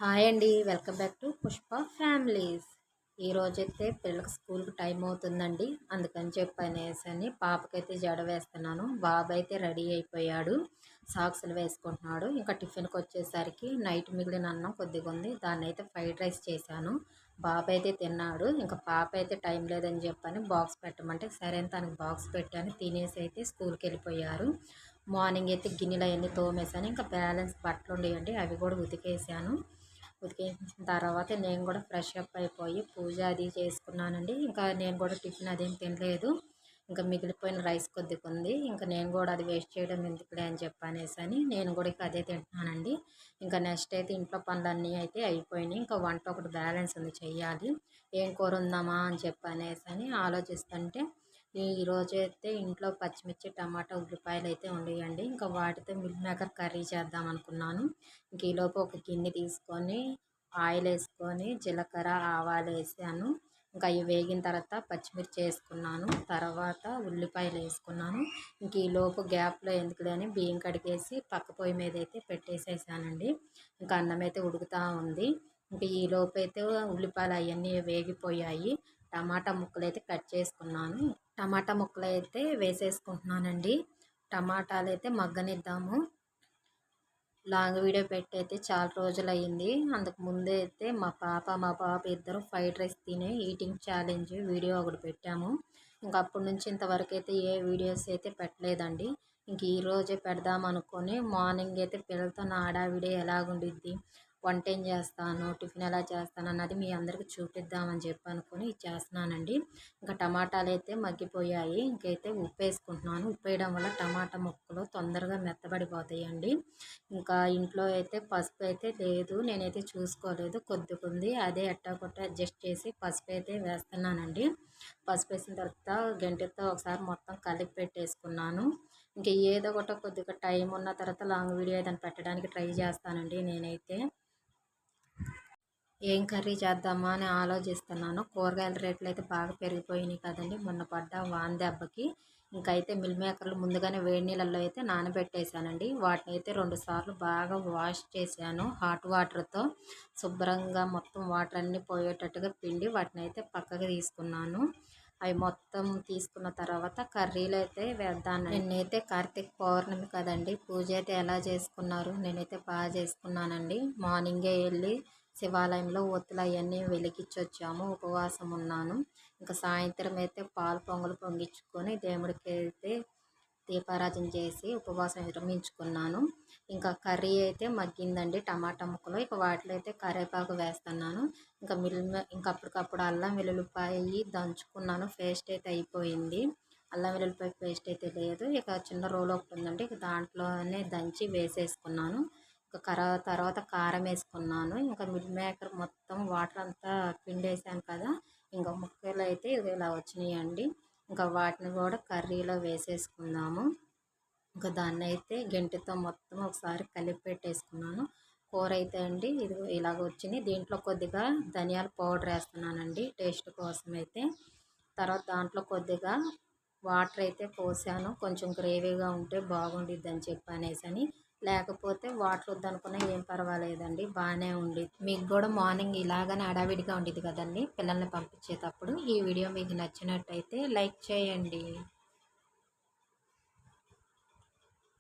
Hi అండి, welcome back to Pushpa families. ఈరోజైతే పిల్లలకి స్కూల్కి టైం అవుతుందండి. అందుకని చెప్పనేసి పాపకైతే జడ వేస్తున్నాను. బాబు అయితే రెడీ అయిపోయాడు, సాక్సులు వేసుకుంటున్నాడు. ఇంకా టిఫిన్కి వచ్చేసరికి నైట్ మిగిలిన అన్నం కొద్దిగా ఉంది, దాన్ని అయితే ఫ్రైడ్ రైస్ చేశాను. బాబు అయితే తిన్నాడు. ఇంకా పాప అయితే టైం లేదని చెప్పని బాక్స్ పెట్టమంటే సరే అని తనకి బాక్స్ పెట్టాను. తినేసి అయితే స్కూల్కి వెళ్ళిపోయారు. మార్నింగ్ అయితే గిన్నెలు అవన్నీ తోమేశాను. ఇంకా బ్యాలెన్స్ బట్టలు ఉండేయండి, అవి కూడా ఉతికేసాను. ఉతికేసిన తర్వాత నేను కూడా ఫ్రెష్ అప్ అయిపోయి పూజ అది చేసుకున్నానండి. ఇంకా నేను కూడా టిఫిన్ అదేం తినలేదు. ఇంకా మిగిలిపోయిన రైస్ కొద్దిగా ఉంది, ఇంకా నేను కూడా అది వేస్ట్ చేయడం ఎందుకులే అని చెప్పనేసి నేను కూడా ఇక అదే తింటున్నానండి. ఇంకా నెక్స్ట్ అయితే ఇంట్లో పనులన్నీ అయితే అయిపోయినాయి. ఇంకా వంట ఒకటి బ్యాలెన్స్ ఉంది, చెయ్యాలి. ఏం కూర ఉందామా అని చెప్పనేసి ఆలోచిస్తుంటే ఈరోజు అయితే ఇంట్లో పచ్చిమిర్చి, టమాటా, ఉల్లిపాయలు అయితే ఉండేయండి. ఇంకా వాటితో మిల్ మేకర్ కర్రీ చేద్దాం అనుకున్నాను. ఇంక ఈలోపు ఒక గిన్నె తీసుకొని ఆయిల్ వేసుకొని జీలకర్ర, ఆవాలు వేసాను. ఇంకా అవి వేగిన తర్వాత పచ్చిమిర్చి వేసుకున్నాను, తర్వాత ఉల్లిపాయలు వేసుకున్నాను. ఇంక ఈలోపు గ్యాప్లో ఎందుకులే అని బియ్యం కడిగేసి పక్క పొయ్యి మీద అయితే పెట్టేసేసానండి. ఇంకా అన్నం అయితే ఉడుకుతూ ఉంది. ఇంక ఈలోపు అయితే ఉల్లిపాయలు అవన్నీ వేగిపోయాయి. టమాటా ముక్కలు అయితే కట్ చేసుకున్నాను. టమాటా ముక్కలు అయితే వేసేసుకుంటున్నానండి. టమాటాలు అయితే మగ్గనిద్దాము. లాంగ్ వీడియో పెట్టి అయితే చాలా రోజులు అయ్యింది. అందుకు ముందే అయితే మా బాబు ఇద్దరు ఫ్రైడ్ రైస్ తినే ఈటింగ్ ఛాలెంజ్ వీడియో ఒకటి పెట్టాము. ఇంకా అప్పటి నుంచి ఇంతవరకు అయితే ఏ వీడియోస్ అయితే పెట్టలేదండి. ఇంక ఈరోజే పెడదాం అనుకొని మార్నింగ్ అయితే పిల్లలతో నా హడావిడి ఎలాగుండిద్ది, వంట ఏం చేస్తాను, టిఫిన్ ఎలా చేస్తాను అన్నది మీ అందరికీ చూపిద్దామని చెప్పి అనుకొని చేస్తున్నానండి. ఇంకా టమాటాలు అయితే మగ్గిపోయాయి. ఇంకైతే ఉప్పు వేసుకుంటున్నాను. ఉప్పు వేయడం వల్ల టమాటా ముక్కలు తొందరగా మెత్తబడిపోతాయండి. ఇంకా ఇంట్లో అయితే పసుపు అయితే లేదు, నేనైతే చూసుకోలేదు, కొద్దిగా ఉంది, అదే ఎట్టాకొట్ట అడ్జస్ట్ చేసి పసుపు అయితే వేస్తున్నానండి. పసుపు వేసిన తర్వాత గంటెతో ఒకసారి మొత్తం కలిపి పెట్టేసుకున్నాను. ఇంకా ఏదో ఒకటి కొద్దిగా టైం ఉన్న తర్వాత లాంగ్ వీడియో ఏదైనా పెట్టడానికి ట్రై చేస్తానండి. నేనైతే ఏం కర్రీ చేద్దామా అని ఆలోచిస్తున్నాను. కూరగాయల రేట్లు అయితే బాగా పెరిగిపోయినాయి కదండి మొన్న పడ్డ వాన దెబ్బకి. ఇంకైతే మిల్ మేకర్లు ముందుగానే వేడి నీళ్ళల్లో అయితే నానబెట్టేశానండి. వాటిని అయితే 2 సార్లు బాగా వాష్ చేశాను హాట్ వాటర్తో. శుభ్రంగా మొత్తం వాటర్ అన్నీ పోయేటట్టుగా పిండి వాటిని అయితే పక్కకి తీసుకున్నాను. అవి మొత్తం తీసుకున్న తర్వాత కర్రీలు అయితే వేద్దాను. నేనైతే కార్తీక పౌర్ణమి కదండి, పూజ అయితే ఎలా చేసుకున్నారు? నేనైతే బాగా చేసుకున్నానండి. మార్నింగే వెళ్ళి శివాలయంలో ఒత్తులు అవన్నీ వెలిగించొచ్చాము, ఉపవాసం ఉన్నాను. ఇంకా సాయంత్రం అయితే పాలు పొంగలు పొంగించుకొని దేవుడికి అయితే దీపారాధన చేసి ఉపవాసం విరమించుకున్నాను. ఇంకా కర్రీ అయితే మగ్గిందండి, టమాటా ముక్కలు. ఇక వాటిలో అయితే కరివేపాకు వేస్తున్నాను. ఇంకా ఇంకా అప్పటికప్పుడు అల్లం వెల్లుల్లిపాయ దంచుకున్నాను, పేస్ట్ అయితే అయిపోయింది. అల్లం వెల్లుల్లిపాయ పేస్ట్ అయితే లేదు. ఇక చిన్న రోలు ఒకటి ఉందండి, ఇక దాంట్లోనే దంచి వేసేసుకున్నాను. ఇంకా తర్వాత కారం వేసుకున్నాను. ఇంకా మిల్ మేకర్ మొత్తం వాటర్ అంతా పిండేసాను కదా, ఇంకా ముక్కలు అయితే ఇలా వచ్చినాయండి. ఇంకా వాటిని కూడా కర్రీలో వేసేసుకుందాము. ఇంకా దాన్ని అయితే గంటెతో మొత్తం ఒకసారి కలిపి పెట్టేసుకున్నాను. కూర అయితే అండి ఇది ఇలాగ వచ్చింది. దీంట్లో కొద్దిగా ధనియాల పౌడర్ వేస్తున్నానండి టేస్ట్ కోసం అయితే. తర్వాత దాంట్లో కొద్దిగా వాటర్ అయితే పోసాను, కొంచెం గ్రేవీగా ఉంటే బాగుండిద్ది అని చెప్పి అనేసి. లేకపోతే వాటర్ వద్దనుకున్నా ఏం పర్వాలేదండి, బాగానే ఉండిద్ది. మీకు కూడా మార్నింగ్ ఇలాగనే హడావిడిగా ఉండేది కదండి పిల్లల్ని పంపించేటప్పుడు. ఈ వీడియో మీకు నచ్చినట్టయితే లైక్ చేయండి.